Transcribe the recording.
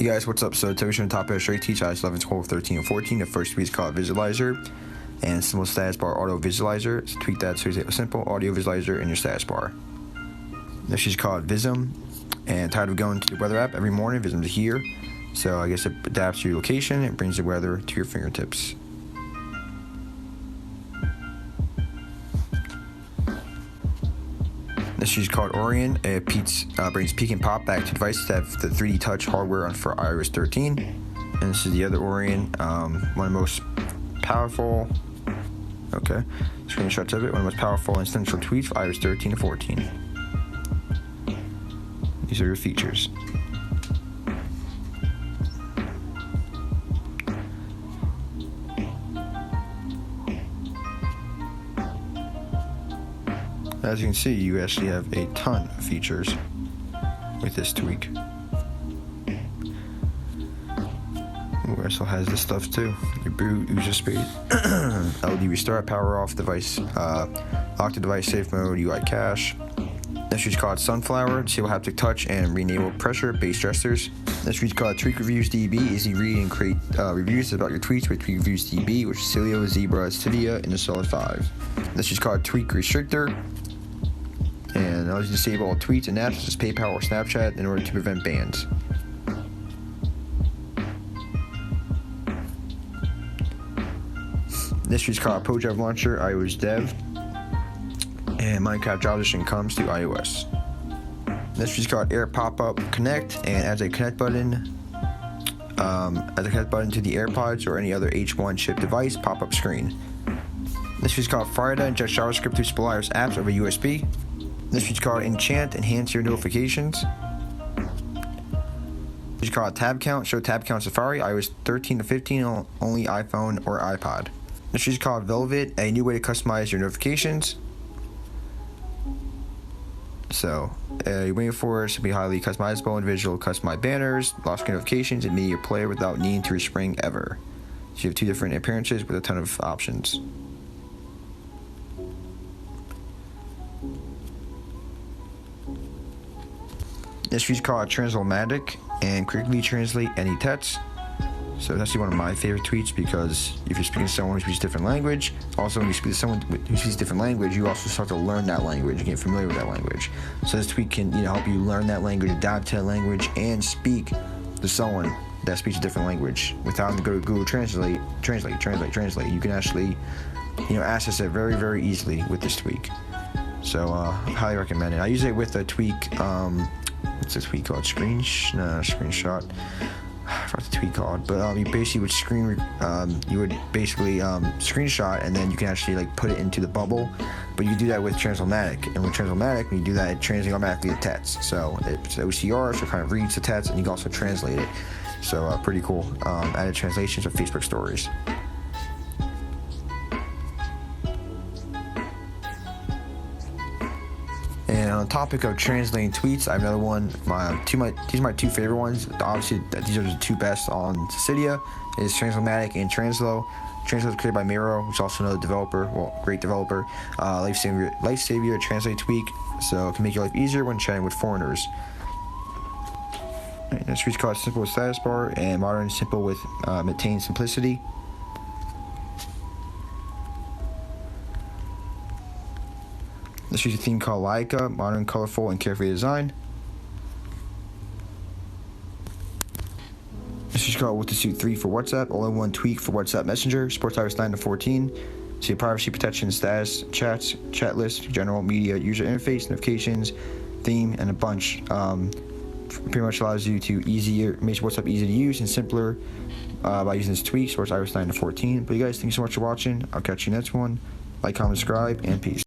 Hey guys, what's up? So today we're on top of straight teach iOS 11, 12, 13, and 14. The first tweet is called Visualizer and simple status bar auto visualizer. So tweak that so you have a simple audio visualizer in your status bar. This is called Vism, and tired of going to the weather app every morning. Vism's here, so I guess it adapts to your location and brings the weather to your fingertips. This is called Orion. It brings peek and pop back to devices that have the 3D touch hardware for iOS 13. And this is the other Orion, one of the most powerful, screenshots of it, one of the most powerful and essential tweets for iOS 13 and 14. These are your features. As you can see, you actually have a ton of features with this tweak. Ooh, also has this stuff too. Your boot user space, LED restart, power off device, lock the device, safe mode, UI cache. This is called Sunflower, disable haptic touch and re-enable pressure based gestures. This is called Tweak Reviews DB, easy read and create reviews about your tweets with Tweak Reviews DB, which is Cilio, Zebra, Cydia, and the Solid 5. This is called Tweak Restrictor, and allows you to disable all tweets and apps such as PayPal or Snapchat in order to prevent bans. This is called ProDev Launcher, iOS Dev, and Minecraft Java Edition comes to iOS. This is called Air Pop-Up Connect, and adds a connect button to the AirPods or any other H1 chip device pop-up screen. This is called Frida, inject JavaScript to Spell iOS apps over USB. This is called Enchant, enhance your notifications. This is called Tab Count, show tab count Safari, iOS 13 to 15, only iPhone or iPod. This is called Velvet, a new way to customize your notifications. So, you're waiting for it to be highly customizable, individual customized banners, lock screen notifications, and media player without needing to respring ever. So you have two different appearances with a ton of options. This feature is called Translamatic and quickly translate any text. So it's actually one of my favorite tweets because if you're speaking to someone who speaks a different language, also when you speak to someone who speaks a different language, you also start to learn that language and get familiar with that language. So this tweet can help you learn that language, adapt to that language, and speak to someone that speaks a different language without having to go to Google Translate. You can actually access it very, very easily with this tweak. So highly recommend it. I use it with a tweak. What's this tweak called? Screenshot. I forgot the tweet called, but you basically would screenshot, and then you can actually put it into the bubble. But you do that with Translamatic, and with Translamatic, when you do that, it translates automatically the text. So it's OCR, so it kind of reads the text, and you can also translate it. So pretty cool. Added translations of Facebook stories. And on the topic of translating tweets, I have another one. These are my two favorite ones. Obviously, these are the two best on Cydia. Is Translamatic and Translo. Translo is created by Miro, which is also another developer, great developer. Lifesaver translate tweak, so it can make your life easier when chatting with foreigners. Right, this tweet's called Simple with Status Bar and Modern Simple with Maintain Simplicity. This is a theme called Laika, modern, colorful, and carefree design. This is called What to Suit 3 for WhatsApp, all-in-one tweak for WhatsApp Messenger, supports iOS 9 to 14. See privacy protection, status, chats, chat list, general media, user interface, notifications, theme, and a bunch. Pretty much allows you to makes WhatsApp easy to use and simpler by using this tweak, supports iOS 9 to 14. But you guys, thank you so much for watching. I'll catch you next one. Like, comment, subscribe, and peace.